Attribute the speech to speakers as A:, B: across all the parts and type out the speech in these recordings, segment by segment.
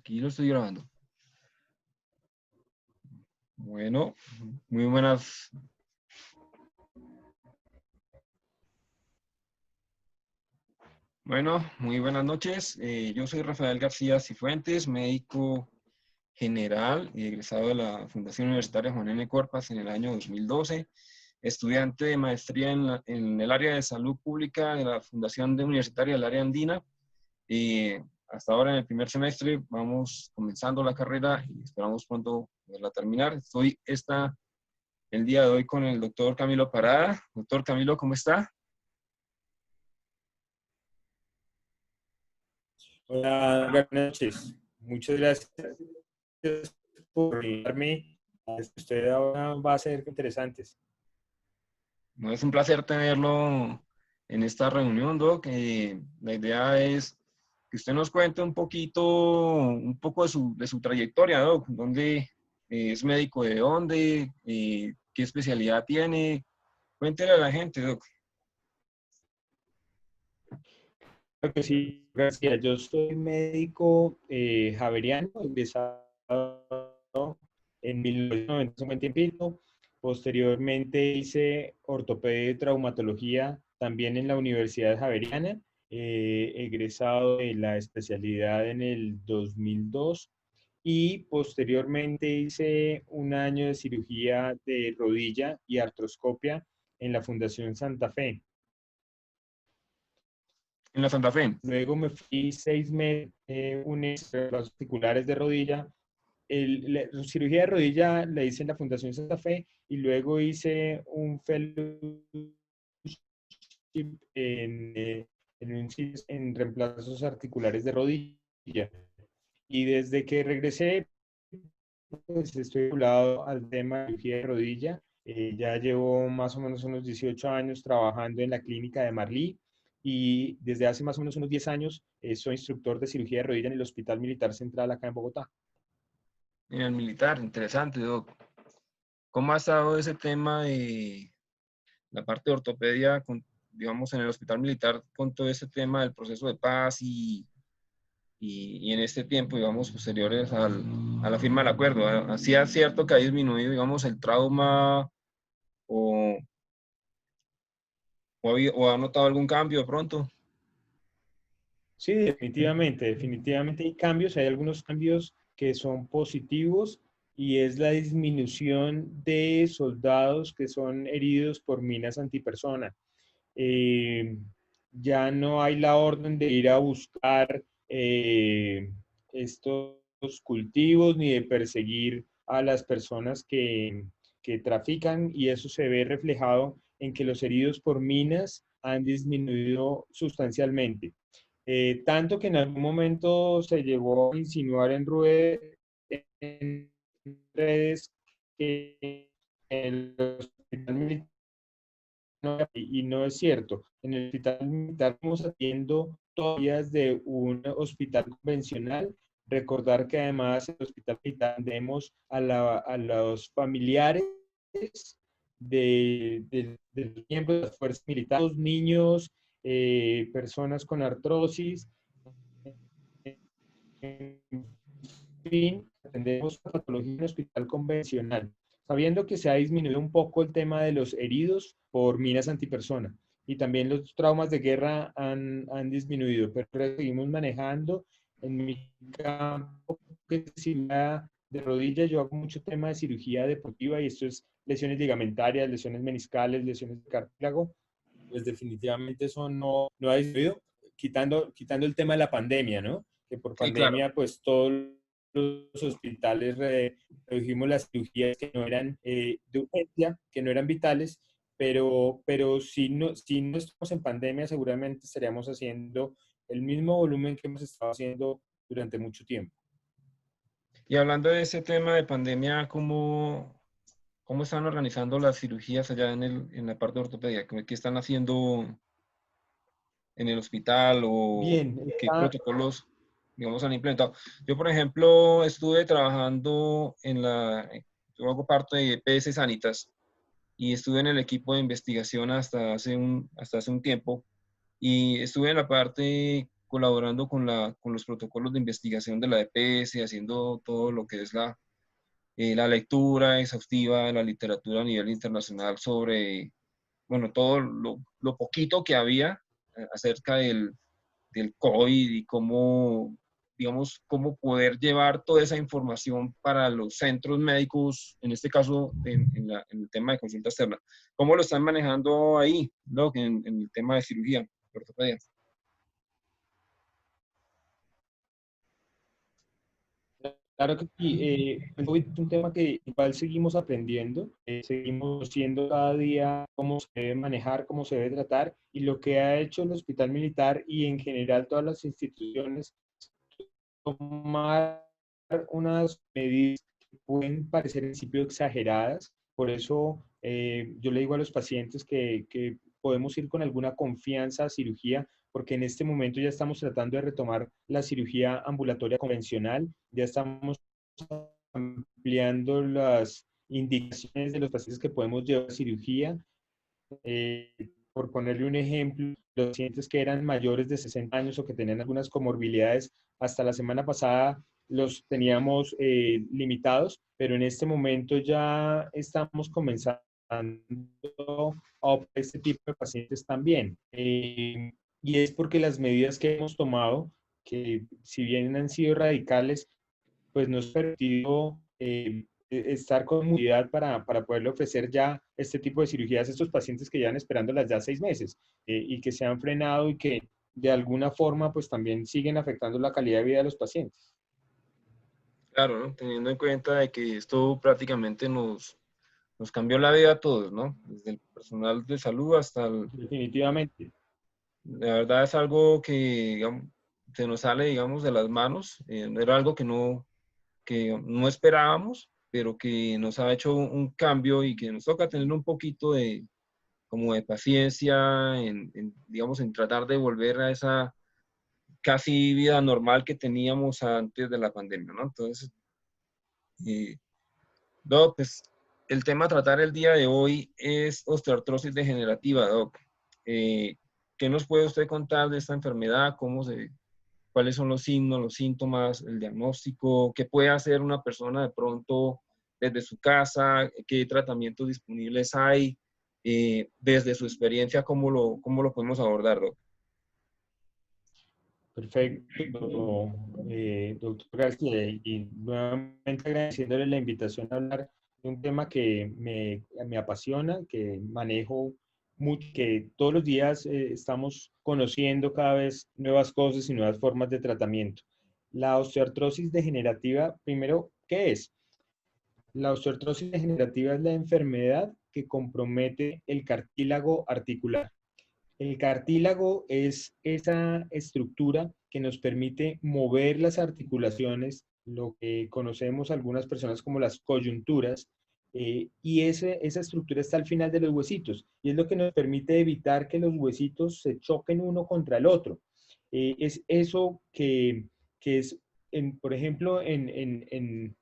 A: Aquí lo estoy grabando. Bueno, muy buenas. Bueno, muy buenas noches. Yo soy Rafael García Cifuentes, médico general y egresado de la Fundación Universitaria Juan N. Corpas en el año 2012, estudiante de maestría en el área de salud pública de la Fundación Universitaria del Área Andina. Hasta ahora en el primer semestre vamos comenzando la carrera y esperamos pronto poderla terminar. Estoy el día de hoy con el doctor Camilo Parada. Doctor Camilo, ¿cómo está?
B: Hola, buenas noches. Muchas gracias por invitarme. Usted ahora va a ser interesantes.
A: No, es un placer tenerlo en esta reunión, Doc. La idea es que usted nos cuente un poco de su trayectoria, Doc. ¿Dónde es médico? ¿De dónde? ¿Qué especialidad tiene? Cuéntele a la gente, Doc.
B: Creo que sí, gracias. Yo soy médico javeriano, egresado en 1990 y pico. Posteriormente hice ortopedia y traumatología también en la Universidad Javeriana, egresado de la especialidad en el 2002 y posteriormente hice un año de cirugía de rodilla y artroscopia en la Fundación Santa Fe.
A: En la Santa Fe.
B: Luego me fui 6 meses, unos articulares de rodilla. La cirugía de rodilla la hice en la Fundación Santa Fe y luego hice un fellowship en reemplazos articulares de rodilla. Y desde que regresé, pues estoy vinculado al tema de cirugía de rodilla. Ya llevo más o menos unos 18 años trabajando en la clínica de Marlí y desde hace más o menos unos 10 años soy instructor de cirugía de rodilla en el Hospital Militar Central acá en Bogotá.
A: En el militar, interesante, Doc. ¿Cómo ha estado ese tema de la parte de ortopedia, digamos, en el hospital militar con todo ese tema del proceso de paz y en este tiempo, digamos, posteriores a la firma del acuerdo? ¿Así es cierto que ha disminuido, digamos, el trauma o, o ha notado algún cambio de pronto?
B: Sí, definitivamente, definitivamente hay cambios, hay algunos cambios que son positivos y es la disminución de soldados que son heridos por minas antipersona. Eh, ya no hay la orden de ir a buscar estos cultivos ni de perseguir a las personas que trafican y eso se ve reflejado en que los heridos por minas han disminuido sustancialmente. Tanto que en algún momento se llegó a insinuar en redes que el hospital militar y no es cierto. En el hospital militar estamos atiendo todavía de un hospital convencional. Recordar que además en el hospital militar atendemos a los familiares de los miembros de las fuerzas militares, niños, personas con artrosis, en fin, atendemos la patología en el hospital convencional, sabiendo que se ha disminuido un poco el tema de los heridos por minas antipersona y también los traumas de guerra han disminuido, pero seguimos manejando en mi campo que es de rodilla. Yo hago mucho tema de cirugía deportiva y esto es lesiones ligamentarias, lesiones meniscales, lesiones de cartílago. Pues definitivamente eso no ha disminuido, quitando el tema de la pandemia, ¿no? Que por
A: Sí, claro.
B: pandemia, pues todos los hospitales redujimos las cirugías que no eran de urgencia, que no eran vitales, pero si no estamos en pandemia, seguramente estaríamos haciendo el mismo volumen que hemos estado haciendo durante mucho tiempo.
A: Y hablando de ese tema de pandemia, ¿cómo están organizando las cirugías allá en la parte de ortopedia? ¿Qué están haciendo en el hospital o
B: Bien,
A: qué protocolos, digamos, han implementado? Yo, por ejemplo, estuve trabajando yo hago parte de EPS Sanitas y estuve en el equipo de investigación hasta hace un tiempo y estuve en la parte colaborando con los protocolos de investigación de la EPS, haciendo todo lo que es la lectura exhaustiva de la literatura a nivel internacional sobre, bueno, todo lo poquito que había acerca del COVID y cómo, digamos, cómo poder llevar toda esa información para los centros médicos, en este caso en el tema de consulta externa. ¿Cómo lo están manejando ahí, Doc, en el tema de cirugía, ortopedia?
B: Claro que sí, el COVID es un tema que igual seguimos aprendiendo, seguimos viendo cada día cómo se debe manejar, cómo se debe tratar, y lo que ha hecho el Hospital Militar y en general todas las instituciones, tomar unas medidas que pueden parecer en principio exageradas. Por eso yo le digo a los pacientes que podemos ir con alguna confianza a cirugía, porque en este momento ya estamos tratando de retomar la cirugía ambulatoria convencional, ya estamos ampliando las indicaciones de los pacientes que podemos llevar a cirugía. Por ponerle un ejemplo, los pacientes que eran mayores de 60 años o que tenían algunas comorbilidades, hasta la semana pasada los teníamos limitados, pero en este momento ya estamos comenzando a operar este tipo de pacientes también. Y es porque las medidas que hemos tomado, que si bien han sido radicales, pues nos ha permitido estar con movilidad para poderle ofrecer ya este tipo de cirugías a estos pacientes que llevan esperándolas ya 6 meses y que se han frenado y que de alguna forma pues también siguen afectando la calidad de vida de los pacientes.
A: Claro, ¿no? Teniendo en cuenta de que esto prácticamente nos cambió la vida a todos, ¿no? Desde el personal de salud hasta el...
B: Definitivamente.
A: La verdad es algo que, digamos, se nos sale, digamos, de las manos. Era algo que no esperábamos, pero que nos ha hecho un cambio y que nos toca tener un poquito de, como de paciencia digamos, en tratar de volver a esa casi vida normal que teníamos antes de la pandemia, ¿no? Entonces, eh, Doc, pues el tema a tratar el día de hoy es osteoartrosis degenerativa, Doc. Eh, ¿Qué nos puede usted contar de esta enfermedad? ¿Cuáles son los signos, los síntomas, el diagnóstico? ¿Qué puede hacer una persona de pronto desde su casa? ¿Qué tratamientos disponibles hay? Desde su experiencia, cómo lo podemos abordar, Doc?
B: Perfecto, doctor García, y nuevamente agradeciéndole la invitación a hablar de un tema que me apasiona, que manejo mucho, que todos los días estamos conociendo cada vez nuevas cosas y nuevas formas de tratamiento. La osteoartrosis degenerativa, primero, ¿qué es? La osteoartrosis degenerativa es la enfermedad que compromete el cartílago articular. El cartílago es esa estructura que nos permite mover las articulaciones, lo que conocemos algunas personas como las coyunturas, y esa estructura está al final de los huesitos, y es lo que nos permite evitar que los huesitos se choquen uno contra el otro. Es eso que es, por ejemplo, en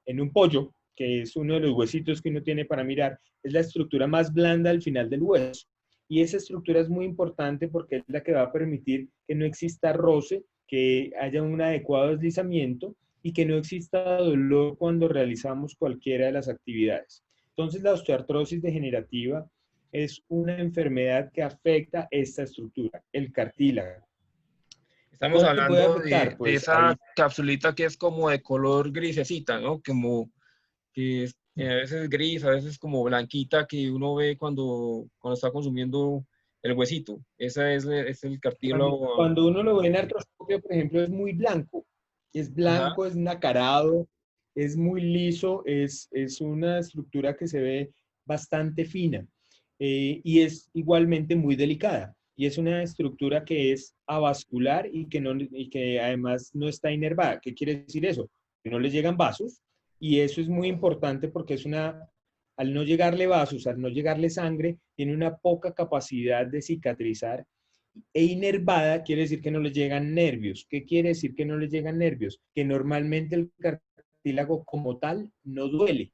B: un pollo, que es uno de los huesitos que uno tiene para mirar, es la estructura más blanda al final del hueso. Y esa estructura es muy importante porque es la que va a permitir que no exista roce, que haya un adecuado deslizamiento y que no exista dolor cuando realizamos cualquiera de las actividades. Entonces, la osteoartrosis degenerativa es una enfermedad que afecta esta estructura, el cartílago.
A: Estamos
B: ¿Cómo puede
A: hablando
B: afectar?
A: de
B: Pues
A: esa
B: ahí
A: capsulita que es como de color grisecita, ¿no? Como que a veces es gris, a veces como blanquita que uno ve cuando está consumiendo el huesito. Esa es el cartílago.
B: cuando uno lo ve en artroscopio, por ejemplo, es
A: Ajá.
B: blanco, es nacarado, es muy liso, es una estructura que se ve bastante fina y es igualmente muy delicada. Y es una estructura que es avascular y que además no está inervada. ¿Qué quiere decir eso? Que no le llegan vasos y eso es muy importante porque al no llegarle vasos, al no llegarle sangre, tiene una poca capacidad de cicatrizar e inervada quiere decir que no le llegan nervios. ¿Qué quiere decir que no le llegan nervios? Que normalmente el cartílago como tal no duele.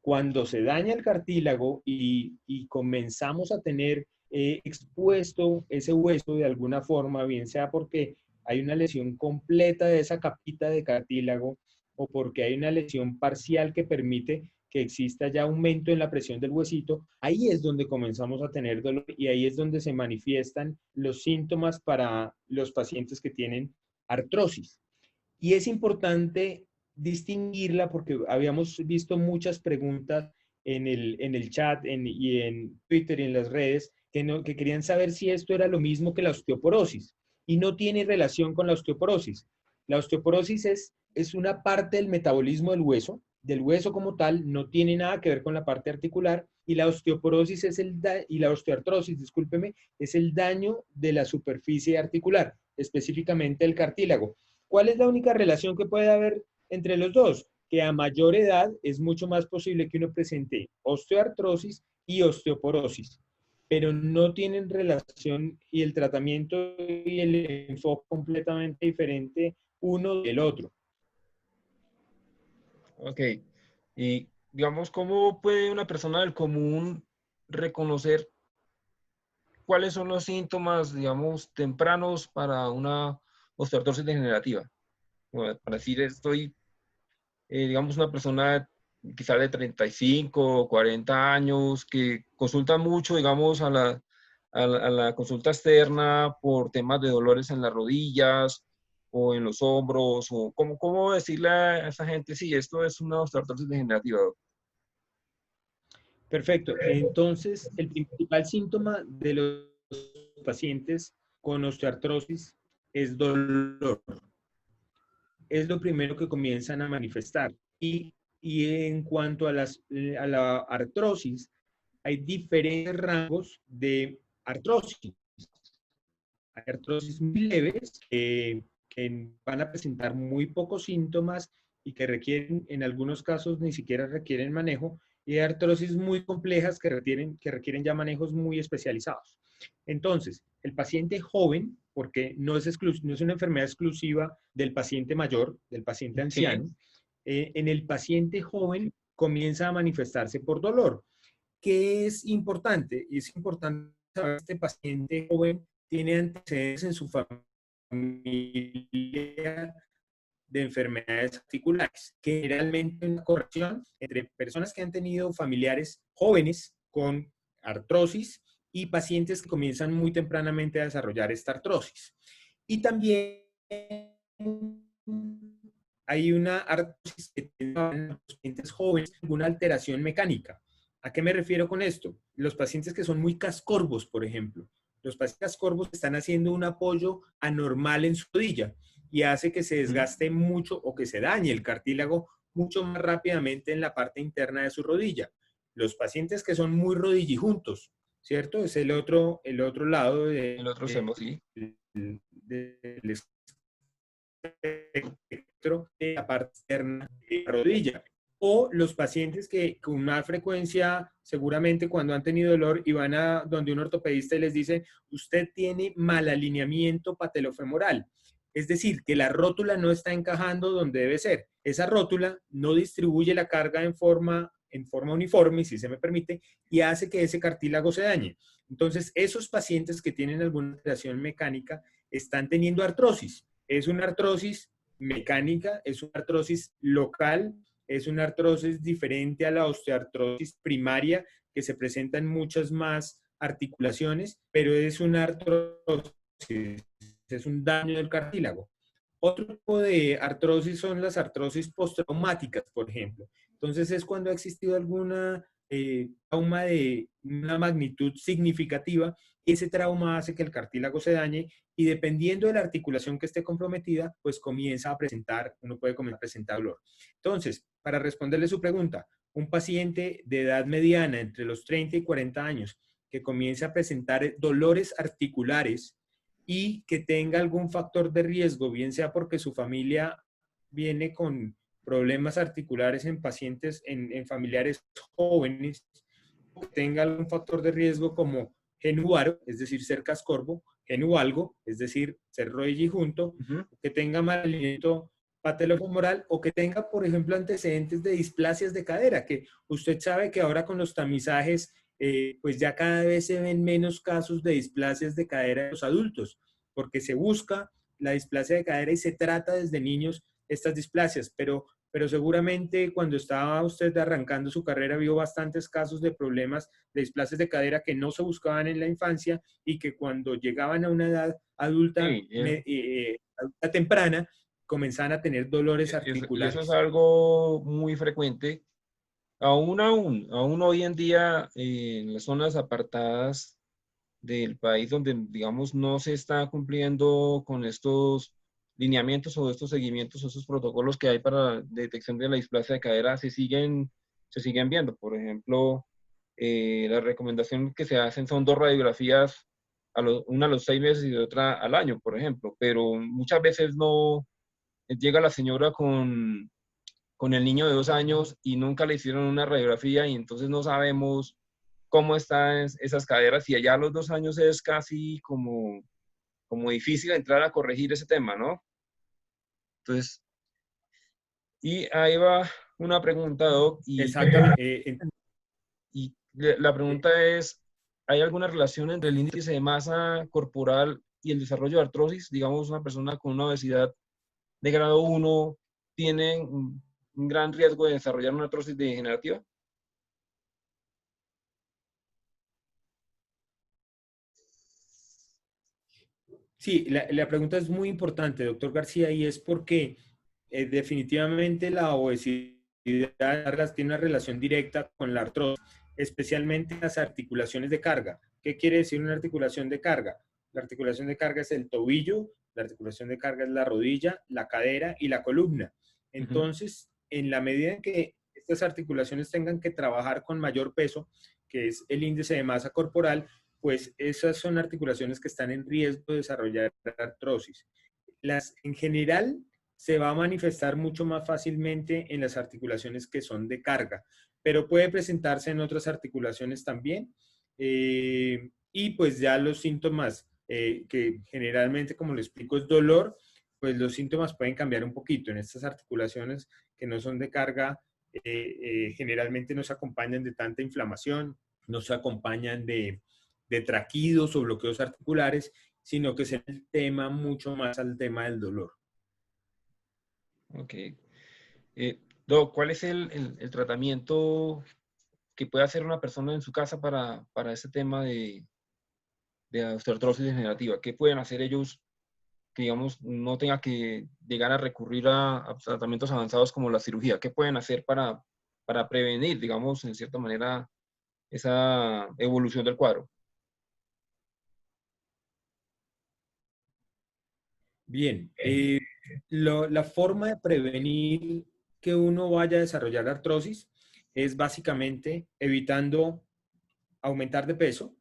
B: Cuando se daña el cartílago y comenzamos a tener expuesto ese hueso de alguna forma, bien sea porque hay una lesión completa de esa capita de cartílago o porque hay una lesión parcial que permite que exista ya aumento en la presión del huesito, ahí es donde comenzamos a tener dolor y ahí es donde se manifiestan los síntomas para los pacientes que tienen artrosis. Y es importante distinguirla porque habíamos visto muchas preguntas en el chat y en Twitter y en las redes que querían saber si esto era lo mismo que la osteoporosis y no tiene relación con la osteoporosis. La osteoporosis es una parte del metabolismo del hueso como tal, no tiene nada que ver con la parte articular y la osteoporosis y la osteoartrosis, discúlpeme, es el daño de la superficie articular, específicamente el cartílago. ¿Cuál es la única relación que puede haber entre los dos? Que a mayor edad es mucho más posible que uno presente osteoartrosis y osteoporosis, pero no tienen relación y el tratamiento y el enfoque completamente diferente uno del otro.
A: Ok. Y digamos, ¿cómo puede una persona del común reconocer cuáles son los síntomas, digamos, tempranos para una osteoartrosis degenerativa? Bueno, para decir, estoy, digamos, una persona quizás de 35 o 40 años que consulta mucho, digamos, a la consulta externa por temas de dolores en las rodillas o en los hombros, o cómo decirle a esa gente, sí, esto es una osteoartrosis degenerativa.
B: Perfecto. Entonces, el principal síntoma de los pacientes con osteoartrosis es dolor. Es lo primero que comienzan a manifestar. Y en cuanto a la artrosis, hay diferentes rangos de artrosis. Hay artrosis muy leves que van a presentar muy pocos síntomas y que requieren, en algunos casos, ni siquiera requieren manejo. Y hay artrosis muy complejas que requieren ya manejos muy especializados. Entonces, el paciente joven, porque no es una enfermedad exclusiva del paciente mayor, del paciente
A: Sí,
B: anciano, en el paciente joven comienza a manifestarse por dolor. ¿Qué es importante? Es importante saber que este paciente joven tiene antecedentes en su familia de enfermedades articulares, que generalmente hay una correlación entre personas que han tenido familiares jóvenes con artrosis y pacientes que comienzan muy tempranamente a desarrollar esta artrosis. Y también hay una artrosis que tiene los pacientes jóvenes, alguna alteración mecánica. ¿A qué me refiero con esto? Los pacientes que son muy cascorvos, por ejemplo. Los pacientes cascorvos están haciendo un apoyo anormal en su rodilla y hace que se desgaste mucho o que se dañe el cartílago mucho más rápidamente en la parte interna de su rodilla. Los pacientes que son muy rodillijuntos, ¿cierto? Es el otro lado
A: el otro hacemos, sí.
B: del espectro de la parte externa de la rodilla. O los pacientes que con más frecuencia, seguramente cuando han tenido dolor y van a donde un ortopedista y les dice, usted tiene mal alineamiento patelofemoral. Es decir, que la rótula no está encajando donde debe ser. Esa rótula no distribuye la carga en forma uniforme, si se me permite, y hace que ese cartílago se dañe. Entonces, esos pacientes que tienen alguna alteración mecánica están teniendo artrosis. Es una artrosis mecánica, es una artrosis local, es una artrosis diferente a la osteoartrosis primaria que se presenta en muchas más articulaciones, pero es una artrosis, es un daño del cartílago. Otro tipo de artrosis son las artrosis postraumáticas, por ejemplo. Entonces es cuando ha existido alguna trauma de una magnitud significativa y ese trauma hace que el cartílago se dañe y dependiendo de la articulación que esté comprometida, pues uno puede comenzar a presentar dolor. Entonces, para responderle su pregunta, un paciente de edad mediana entre los 30 y 40 años que comience a presentar dolores articulares y que tenga algún factor de riesgo, bien sea porque su familia viene con problemas articulares en pacientes, en familiares jóvenes, que tenga algún factor de riesgo como genuaro, es decir, ser cascorvo, genualgo, es decir, ser rodillijunto, que tenga mal alineamiento patelofemoral o que tenga, por ejemplo, antecedentes de displasias de cadera, que usted sabe que ahora con los tamizajes pues ya cada vez se ven menos casos de displasias de cadera en los adultos, porque se busca la displasia de cadera y se trata desde niños estas displasias, pero seguramente cuando estaba usted arrancando su carrera vio bastantes casos de problemas de displasias de cadera que no se buscaban en la infancia y que cuando llegaban a una edad adulta,
A: Sí,
B: adulta temprana, comenzaban a tener dolores
A: y eso es
B: articulares.
A: algo muy frecuente. Aún hoy en día, en las zonas apartadas del país donde, digamos, no se está cumpliendo con estos lineamientos o estos seguimientos o estos protocolos que hay para detección de la displasia de cadera, se siguen viendo. Por ejemplo, la recomendación que se hacen son 2 radiografías, una a los 6 meses y otra al año, por ejemplo, pero muchas veces no llega la señora con el niño de 2 años y nunca le hicieron una radiografía y entonces no sabemos cómo están esas caderas y allá a los 2 años es casi como difícil entrar a corregir ese tema, ¿no? Entonces, y ahí va una pregunta, Doc,
B: Exactamente.
A: y la pregunta es, ¿hay alguna relación entre el índice de masa corporal y el desarrollo de artrosis? Digamos, una persona con una obesidad de grado 1 tiene un gran riesgo de desarrollar una artrosis degenerativa.
B: Sí, la pregunta es muy importante, doctor García, y es porque definitivamente la obesidad tiene una relación directa con la artrosis, especialmente las articulaciones de carga. ¿Qué quiere decir una articulación de carga? La articulación de carga es el tobillo, la articulación de carga es la rodilla, la cadera y la columna.
A: Ujú.
B: Entonces, en la medida en que estas articulaciones tengan que trabajar con mayor peso, que es el índice de masa corporal, pues esas son articulaciones que están en riesgo de desarrollar artrosis. En general, se va a manifestar mucho más fácilmente en las articulaciones que son de carga, pero puede presentarse en otras articulaciones también. Y pues ya los síntomas, que generalmente, como le explico, es dolor, pues los síntomas pueden cambiar un poquito. En estas articulaciones que no son de carga, generalmente no se acompañan de tanta inflamación, no se acompañan de traquidos o bloqueos articulares, sino que se tema mucho más al tema del dolor.
A: Ok. Doc, ¿cuál es el tratamiento que puede hacer una persona en su casa para este tema de osteoartrosis degenerativa? ¿Qué pueden hacer ellos que, digamos, no tenga que llegar a recurrir a tratamientos avanzados como la cirugía? ¿Qué pueden hacer para prevenir, digamos, en cierta manera, esa evolución del cuadro?
B: Bien, la forma de prevenir que uno vaya a desarrollar artrosis es básicamente evitando aumentar de peso,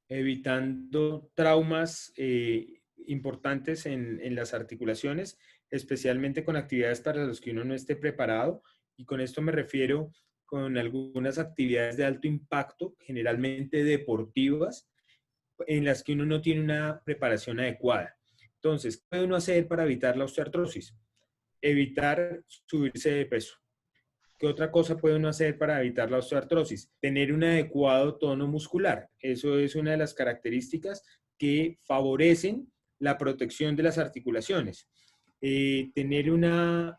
B: evitando traumas importantes en las articulaciones, especialmente con actividades para las que uno no esté preparado. Y con esto me refiero con algunas actividades de alto impacto, generalmente deportivas, en las que uno no tiene una preparación adecuada. Entonces, ¿qué puede uno hacer para evitar la osteoartrosis? Evitar subirse de peso. ¿Qué otra cosa puede uno hacer para evitar la osteoartrosis? Tener un adecuado tono muscular. Eso es una de las características que favorecen la protección de las articulaciones. Tener una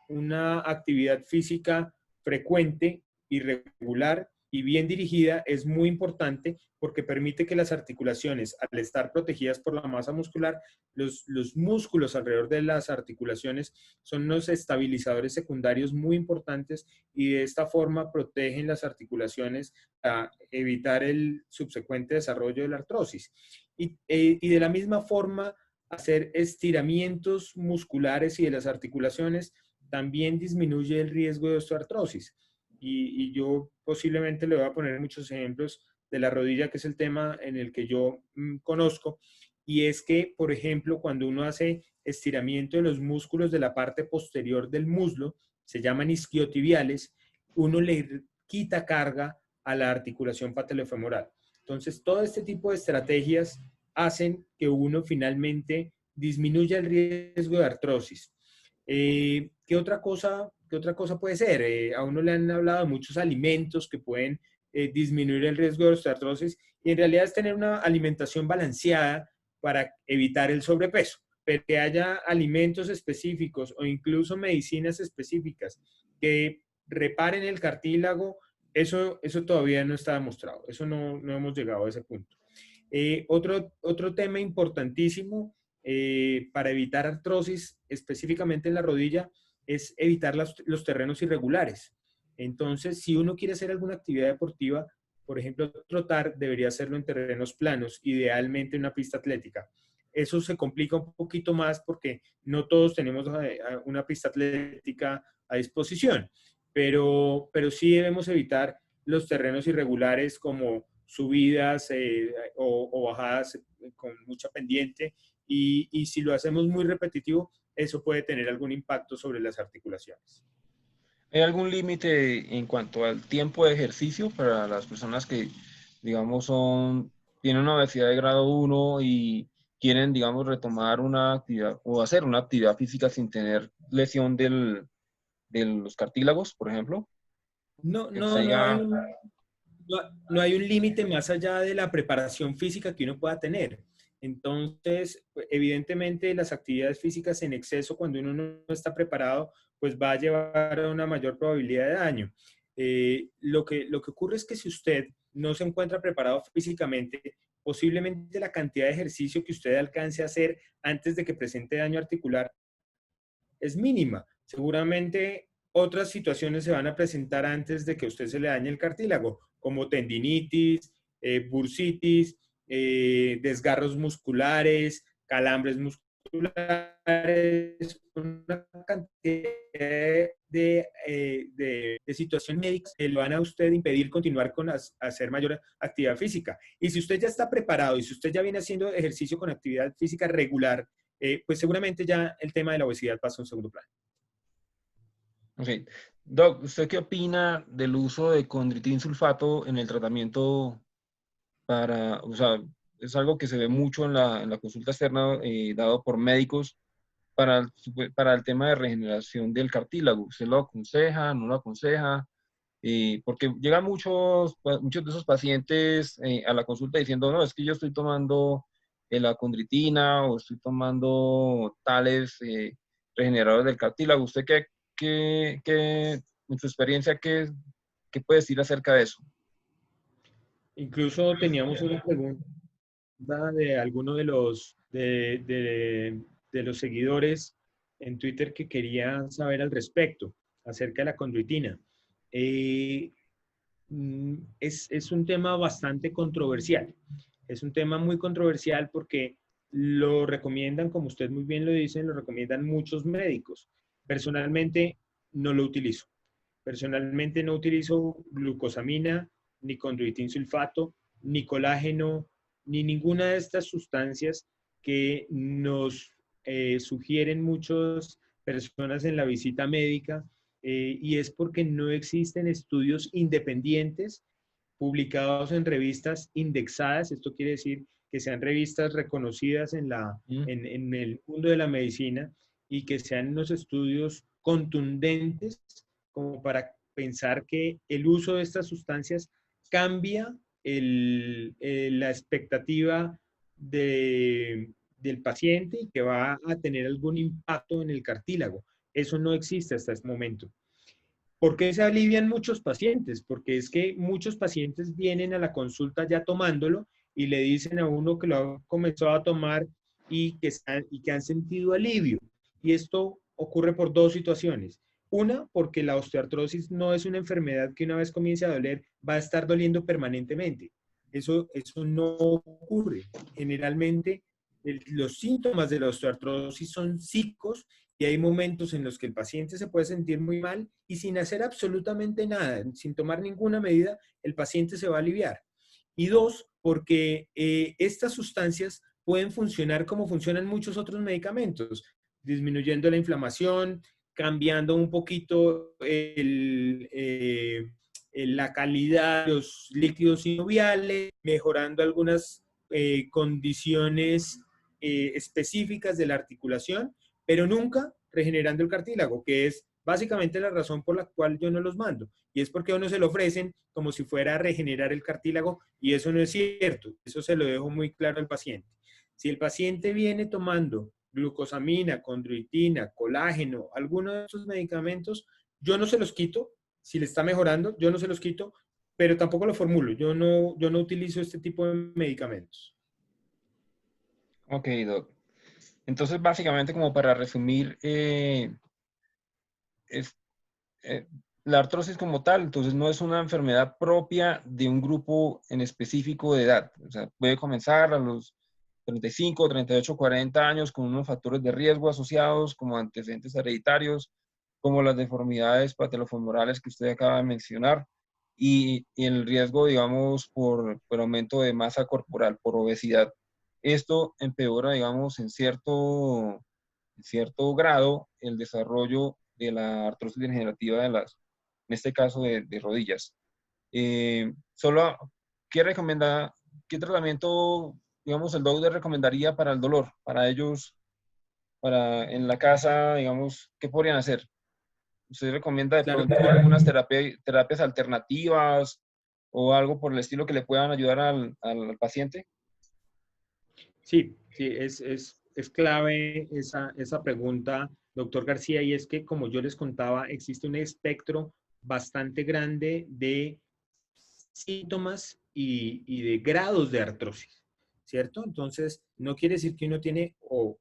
B: actividad física frecuente y regular y bien dirigida es muy importante porque permite que las articulaciones, al estar protegidas por la masa muscular, los músculos alrededor de las articulaciones son unos estabilizadores secundarios muy importantes y de esta forma protegen las articulaciones a evitar el subsecuente desarrollo de la artrosis. Y de la misma forma, hacer estiramientos musculares y de las articulaciones también disminuye el riesgo de osteoartrosis. Y yo posiblemente le voy a poner muchos ejemplos de la rodilla, que es el tema en el que yo conozco. Y es que, por ejemplo, cuando uno hace estiramiento de los músculos de la parte posterior del muslo, se llaman isquiotibiales, uno le quita carga a la articulación patelofemoral. Entonces, todo este tipo de estrategias hacen que uno finalmente disminuya el riesgo de artrosis. ¿Qué otra cosa puede ser? A uno le han hablado de muchos alimentos que pueden disminuir el riesgo de osteoartrosis, y en realidad es tener una alimentación balanceada para evitar el sobrepeso, pero que haya alimentos específicos o incluso medicinas específicas que reparen el cartílago, eso todavía no está demostrado, eso no hemos llegado a ese punto. Otro tema importantísimo para evitar artrosis, específicamente en la rodilla, es evitar los terrenos irregulares. Entonces, si uno quiere hacer alguna actividad deportiva, por ejemplo, trotar, debería hacerlo en terrenos planos, idealmente en una pista atlética. Eso se complica un poquito más porque no todos tenemos una pista atlética a disposición, pero sí debemos evitar los terrenos irregulares como subidas o bajadas con mucha pendiente, y si lo hacemos muy repetitivo, eso puede tener algún impacto sobre las articulaciones.
A: ¿Hay algún límite en cuanto al tiempo de ejercicio para las personas que, digamos, tienen una obesidad de grado 1 y quieren, digamos, retomar una actividad o hacer una actividad física sin tener lesión de los cartílagos, por ejemplo?
B: No,
A: Que
B: no,
A: se
B: no hay
A: diga,
B: un, no hay un límite más allá de la preparación física que uno pueda tener. Entonces, pues, evidentemente, las actividades físicas en exceso, cuando uno no está preparado, pues va a llevar a una mayor probabilidad de daño. Lo que ocurre es que si usted no se encuentra preparado físicamente, posiblemente la cantidad de ejercicio que usted alcance a hacer antes de que presente daño articular es mínima. Seguramente otras situaciones se van a presentar antes de que a usted se le dañe el cartílago, como tendinitis, bursitis, desgarros musculares, calambres musculares, una cantidad de situaciones médicas que le van a usted impedir continuar con hacer mayor actividad física. Y si usted ya está preparado y si usted ya viene haciendo ejercicio con actividad física regular, pues seguramente ya el tema de la obesidad pasa a un segundo plano.
A: ok. Doc, ¿usted qué opina del uso de condroitin sulfato en el tratamiento o sea, es algo que se ve mucho en la consulta externa dado por médicos para el tema de regeneración del cartílago? ¿Usted lo aconseja, no lo aconseja? Porque llegan muchos de esos pacientes a la consulta diciendo, no, es que yo estoy tomando la condritina o estoy tomando tales regeneradores del cartílago. ¿Usted en su experiencia, qué puede decir acerca de eso?
B: Incluso teníamos una pregunta de alguno de los seguidores en Twitter que quería saber al respecto, acerca de la condroitina. Eh, es un tema bastante controversial. Es un tema muy controversial porque lo recomiendan, como usted muy bien lo dice, lo recomiendan muchos médicos. Personalmente no lo utilizo. Personalmente no utilizo glucosamina, ni condroitin sulfato, ni colágeno, ni ninguna de estas sustancias que nos sugieren muchas personas en la visita médica, y es porque no existen estudios independientes publicados en revistas indexadas. Esto quiere decir que sean revistas reconocidas
A: ¿Mm?
B: en el mundo de la medicina, y que sean unos estudios contundentes como para pensar que el uso de estas sustancias cambia la expectativa del paciente y que va a tener algún impacto en el cartílago. Eso no existe hasta este momento. ¿Por qué se alivian muchos pacientes? Porque es que muchos pacientes vienen a la consulta ya tomándolo y le dicen a uno que lo ha comenzado a tomar y que han sentido alivio. Y esto ocurre por dos situaciones. Una, porque la osteoartrosis no es una enfermedad que una vez comience a doler va a estar doliendo permanentemente. Eso no ocurre. Generalmente los síntomas de la osteoartrosis son psíquicos, y hay momentos en los que el paciente se puede sentir muy mal y sin hacer absolutamente nada, sin tomar ninguna medida, el paciente se va a aliviar. Y dos, porque estas sustancias pueden funcionar como funcionan muchos otros medicamentos, disminuyendo la inflamación, cambiando un poquito la calidad de los líquidos sinoviales, mejorando algunas condiciones específicas de la articulación, pero nunca regenerando el cartílago, que es Básicamente la razón por la cual yo no los mando. Y es porque a uno se lo ofrecen como si fuera a regenerar el cartílago y eso no es cierto. Eso se lo dejo muy claro al paciente. Si el paciente viene tomando glucosamina, condroitina, colágeno, alguno de esos medicamentos, yo no se los quito. Si le está mejorando, yo no se los quito, pero tampoco lo formulo. Yo no utilizo este tipo de medicamentos.
A: Ok, Doc. Entonces, básicamente, como para resumir, es, eh, la artrosis como tal, entonces no es una enfermedad propia de un grupo en específico de edad. O sea, puede comenzar a los 35, 38, 40 años con unos factores de riesgo asociados como antecedentes hereditarios, como las deformidades patelofemorales que usted acaba de mencionar y el riesgo, digamos, por aumento de masa corporal, por obesidad. Esto empeora, digamos, en cierto grado el desarrollo de la artrosis degenerativa en este caso de rodillas. Solo, ¿qué recomienda, qué tratamiento, digamos, el doctor recomendaría para el dolor? Para ellos, para en la casa, digamos, ¿qué podrían hacer? ¿Usted recomienda de
B: Claro
A: pronto
B: que sí.
A: algunas terapias alternativas o algo por el estilo que le puedan ayudar al paciente?
B: Sí, sí, es clave esa pregunta, doctor García, y es que, como yo les contaba, existe un espectro bastante grande de síntomas y de grados de artrosis, ¿cierto? Entonces, no quiere decir que uno tiene o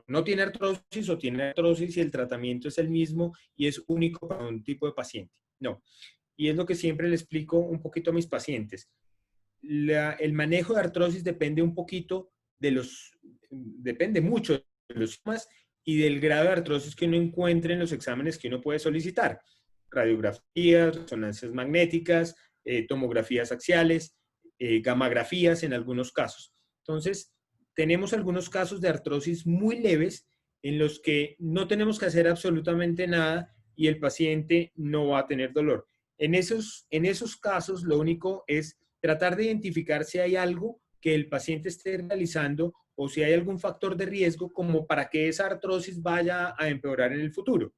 B: no tiene artrosis o tiene artrosis y el tratamiento es el mismo y es único para un tipo de paciente. No. Y es lo que siempre le explico un poquito a mis pacientes. El manejo de artrosis depende un poquito depende mucho de los síntomas y del grado de artrosis que uno encuentre en los exámenes que uno puede solicitar. Radiografías, resonancias magnéticas, tomografías axiales, gammagrafías en algunos casos. Entonces, tenemos algunos casos de artrosis muy leves en los que no tenemos que hacer absolutamente nada y el paciente no va a tener dolor. En esos casos, lo único es tratar de identificar si hay algo que el paciente esté realizando o si hay algún factor de riesgo como para que esa artrosis vaya a empeorar en el futuro.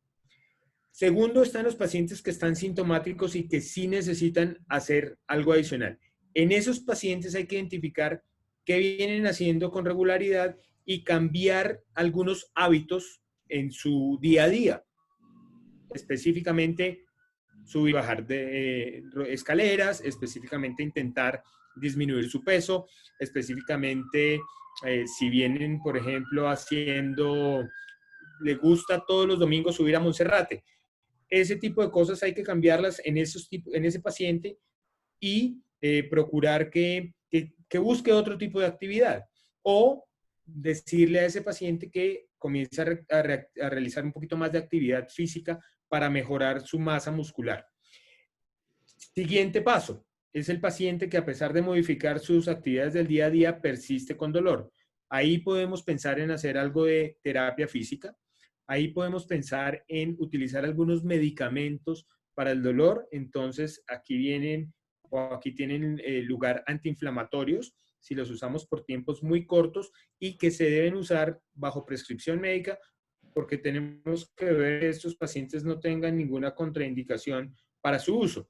B: Segundo, están los pacientes que están sintomáticos y que sí necesitan hacer algo adicional. En esos pacientes hay que identificar qué vienen haciendo con regularidad y cambiar algunos hábitos en su día a día. Específicamente, subir y bajar de escaleras, específicamente intentar disminuir su peso, específicamente si vienen, por ejemplo, le gusta todos los domingos subir a Monserrate. Ese tipo de cosas hay que cambiarlas en ese paciente y procurar que busque otro tipo de actividad. O decirle a ese paciente que comience a realizar un poquito más de actividad física para mejorar su masa muscular. Siguiente paso, es el paciente que a pesar de modificar sus actividades del día a día persiste con dolor. Ahí podemos pensar en hacer algo de terapia física. Ahí podemos pensar en utilizar algunos medicamentos para el dolor. Entonces, aquí tienen lugar antiinflamatorios si los usamos por tiempos muy cortos y que se deben usar bajo prescripción médica porque tenemos que ver que estos pacientes no tengan ninguna contraindicación para su uso.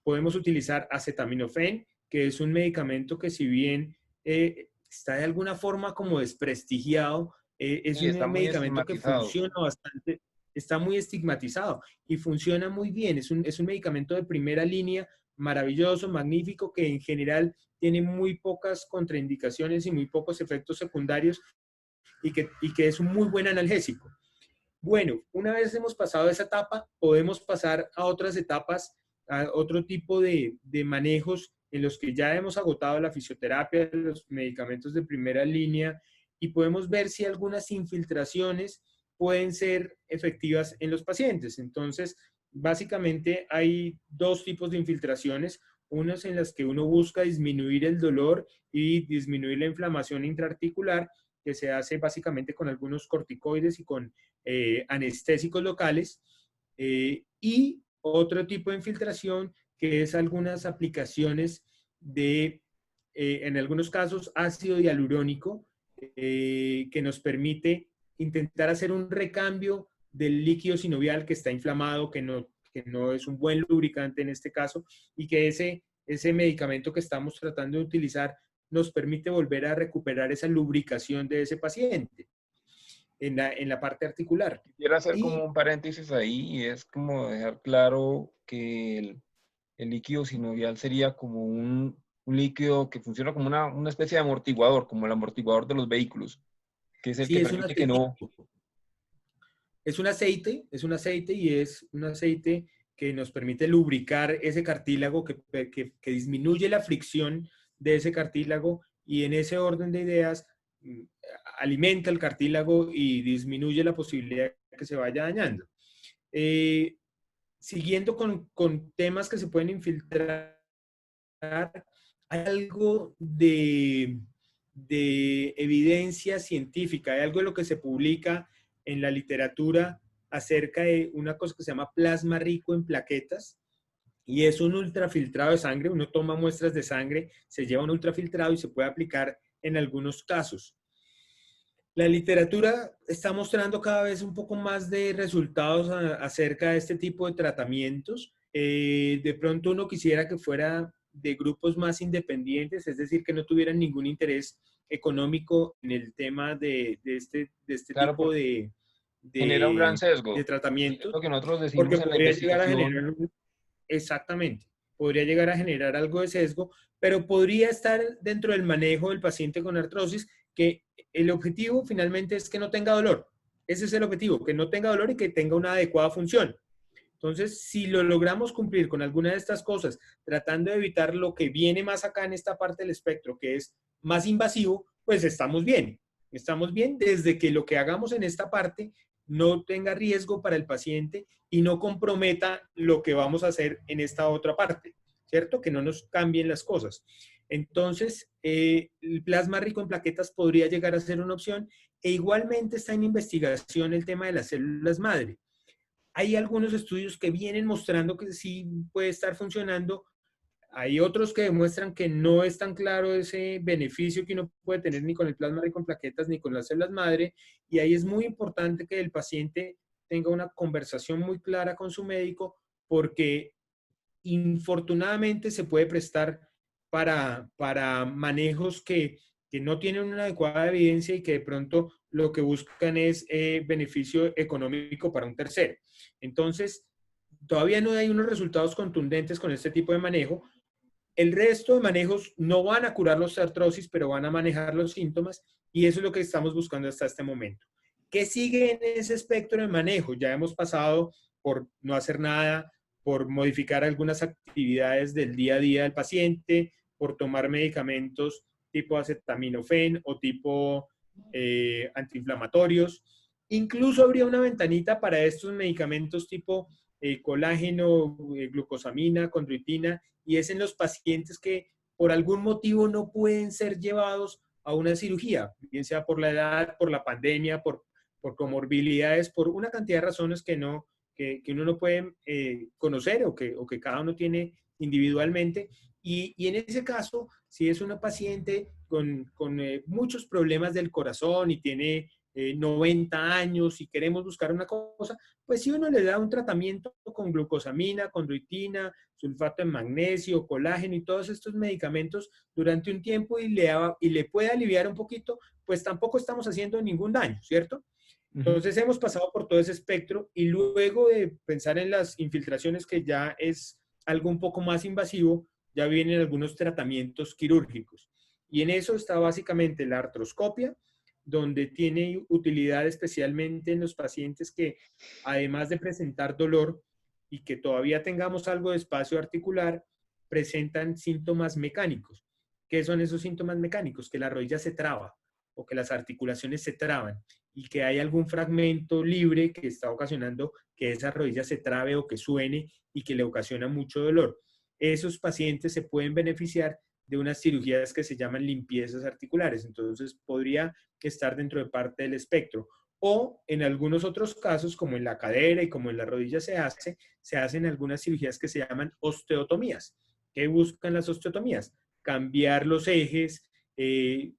B: Podemos utilizar acetaminofén, que es un medicamento que si bien está de alguna forma como desprestigiado, es
A: Sí,
B: un
A: está muy
B: medicamento que
A: estigmatizado.
B: funciona bastante, está muy estigmatizado y funciona muy bien. Es un medicamento de primera línea, maravilloso, magnífico, que en general tiene muy pocas contraindicaciones y muy pocos efectos secundarios y que es un muy buen analgésico. Bueno, una vez hemos pasado esa etapa, podemos pasar a otras etapas, a otro tipo de manejos en los que ya hemos agotado la fisioterapia, los medicamentos de primera línea y podemos ver si algunas infiltraciones pueden ser efectivas en los pacientes. Entonces, básicamente hay dos tipos de infiltraciones, unas en las que uno busca disminuir el dolor y disminuir la inflamación intraarticular, que se hace básicamente con algunos corticoides y con anestésicos locales, y otro tipo de infiltración que es algunas aplicaciones en algunos casos, ácido hialurónico, que nos permite intentar hacer un recambio del líquido sinovial que está inflamado, que no es un buen lubricante en este caso, y que ese medicamento que estamos tratando de utilizar nos permite volver a recuperar esa lubricación de ese paciente en la parte articular.
A: Quiero hacer como
B: Y
A: un paréntesis ahí y es como dejar claro que el líquido sinovial sería como un líquido que funciona como una especie de amortiguador, como el amortiguador de los vehículos, que es el
B: sí,
A: que
B: es un
A: permite que no...
B: aceite, es un aceite y es un aceite que nos permite lubricar ese cartílago, que disminuye la fricción de ese cartílago y en ese orden de ideas mm, alimenta el cartílago y disminuye la posibilidad de que se vaya dañando. Eh, Siguiendo con temas que se pueden infiltrar, hay algo de evidencia científica, hay algo de lo que se publica en la literatura acerca de una cosa que se llama plasma rico en plaquetas, y es un ultrafiltrado de sangre. Uno toma muestras de sangre, se lleva un ultrafiltrado y se puede aplicar en algunos casos. La literatura está mostrando cada vez un poco más de resultados acerca de este tipo de tratamientos. De pronto uno quisiera que fuera de grupos más independientes, es decir, que no tuvieran ningún interés económico en el tema de este
A: Claro,
B: tipo
A: porque genera un gran
B: de
A: sesgo. Es
B: tratamientos,
A: lo que nosotros
B: porque
A: decimos en la
B: podría llegar a
A: investigación.
B: generar, exactamente, podría llegar a generar algo de sesgo, pero podría estar dentro del manejo del paciente con artrosis, que el objetivo finalmente es que no tenga dolor. Ese es el objetivo, que no tenga dolor y que tenga una adecuada función. Entonces, si lo logramos cumplir con alguna de estas cosas, tratando de evitar lo que viene más acá en esta parte del espectro, que es más invasivo, pues estamos bien. Estamos bien desde que lo que hagamos en esta parte no tenga riesgo para el paciente y no comprometa lo que vamos a hacer en esta otra parte, ¿cierto? Que no nos cambien las cosas. Entonces, el plasma rico en plaquetas podría llegar a ser una opción, e igualmente está en investigación el tema de las células madre. Hay algunos estudios que vienen mostrando que sí puede estar funcionando. Hay otros que demuestran que no es tan claro ese beneficio que uno puede tener ni con el plasma rico en plaquetas ni con las células madre. Y ahí es muy importante que el paciente tenga una conversación muy clara con su médico, porque infortunadamente se puede prestar para manejos que no tienen una adecuada evidencia y que de pronto lo que buscan es beneficio económico para un tercero. Entonces, todavía no hay unos resultados contundentes con este tipo de manejo. El resto de manejos no van a curar los artrosis, pero van a manejar los síntomas, y eso es lo que estamos buscando hasta este momento. ¿Qué sigue en ese espectro de manejo? Ya hemos pasado por no hacer nada, por modificar algunas actividades del día a día del paciente, por tomar medicamentos tipo acetaminofén o tipo antiinflamatorios. Incluso habría una ventanita para estos medicamentos tipo colágeno, glucosamina, condroitina, y es en los pacientes que por algún motivo no pueden ser llevados a una cirugía, bien sea por la edad, por la pandemia, por comorbilidades, por una cantidad de razones que uno no puede conocer o que cada uno tiene individualmente. Y en ese caso, si es una paciente con muchos problemas del corazón y tiene 90 años y queremos buscar una cosa, pues si uno le da un tratamiento con glucosamina, condroitina, sulfato de magnesio, colágeno y todos estos medicamentos durante un tiempo y le puede aliviar un poquito, pues tampoco estamos haciendo ningún daño, ¿cierto?
A: Ujú.
B: Entonces hemos pasado por todo ese espectro, y luego de pensar en las infiltraciones, que ya es algo un poco más invasivo, ya vienen algunos tratamientos quirúrgicos. Y en eso está básicamente la artroscopia, donde tiene utilidad especialmente en los pacientes que, además de presentar dolor y que todavía tengamos algo de espacio articular, presentan síntomas mecánicos. ¿Qué son esos síntomas mecánicos? Que la rodilla se traba o que las articulaciones se traban y que hay algún fragmento libre que está ocasionando que esa rodilla se trabe o que suene y que le ocasiona mucho dolor. Esos pacientes se pueden beneficiar de unas cirugías que se llaman limpiezas articulares. Entonces, podría estar dentro de parte del espectro. O en algunos otros casos, como en la cadera y como en la rodilla se hacen algunas cirugías que se llaman osteotomías. ¿Qué buscan las osteotomías? Cambiar los ejes,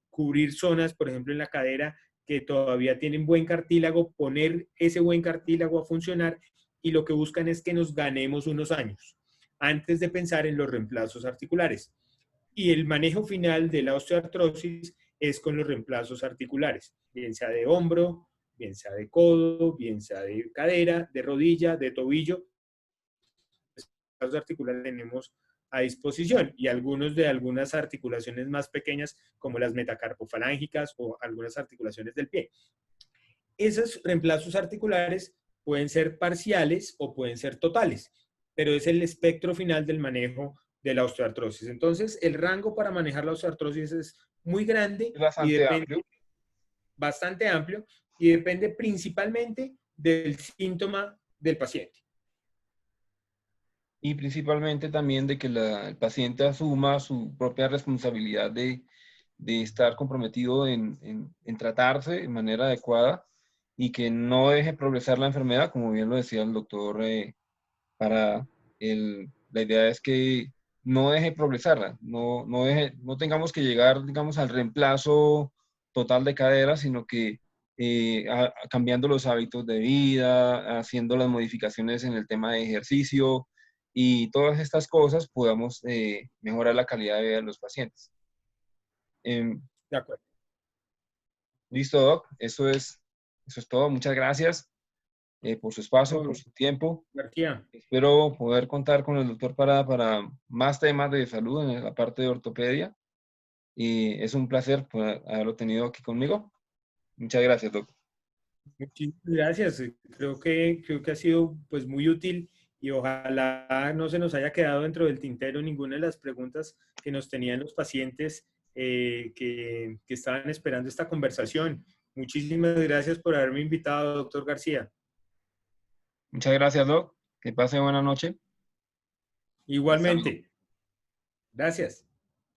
B: cubrir zonas, por ejemplo, en la cadera, que todavía tienen buen cartílago, poner ese buen cartílago a funcionar, y lo que buscan es que nos ganemos unos años antes de pensar en los reemplazos articulares. Y el manejo final de la osteoartrosis es con los reemplazos articulares, bien sea de hombro, bien sea de codo, bien sea de cadera, de rodilla, de tobillo. Los articulares tenemos a disposición, y algunos de algunas articulaciones más pequeñas como las metacarpofalángicas o algunas articulaciones del pie. Esos reemplazos articulares pueden ser parciales o pueden ser totales, pero es el espectro final del manejo de la osteoartrosis. Entonces, el rango para manejar la osteoartrosis es muy grande
A: Es
B: y
A: bastante
B: depende,
A: amplio.
B: bastante amplio, y depende principalmente del síntoma del paciente.
A: Y principalmente también de que el paciente asuma su propia responsabilidad de estar comprometido en tratarse de manera adecuada y que no deje progresar la enfermedad, como bien lo decía el doctor, la idea es que no deje progresarla, no tengamos que llegar, digamos, al reemplazo total de cadera, sino que cambiando los hábitos de vida, haciendo las modificaciones en el tema de ejercicio y todas estas cosas, podamos mejorar la calidad de vida de los pacientes. Em,
B: De acuerdo.
A: Listo, Doc, eso es todo. Muchas gracias por su espacio, por
B: No,
A: su tiempo.
B: García,
A: Espero poder contar con el doctor para más temas de salud en la parte de ortopedia. Y es un placer poder haberlo tenido aquí conmigo. Muchas gracias, doctor.
B: muchísimas gracias. Creo que ha sido pues muy útil, y ojalá no se nos haya quedado dentro del tintero ninguna de las preguntas que nos tenían los pacientes que estaban esperando esta conversación. Muchísimas gracias por haberme invitado, doctor García.
A: Muchas gracias, doc. Que pase buena noche. Hasta luego.
B: Igualmente. Gracias.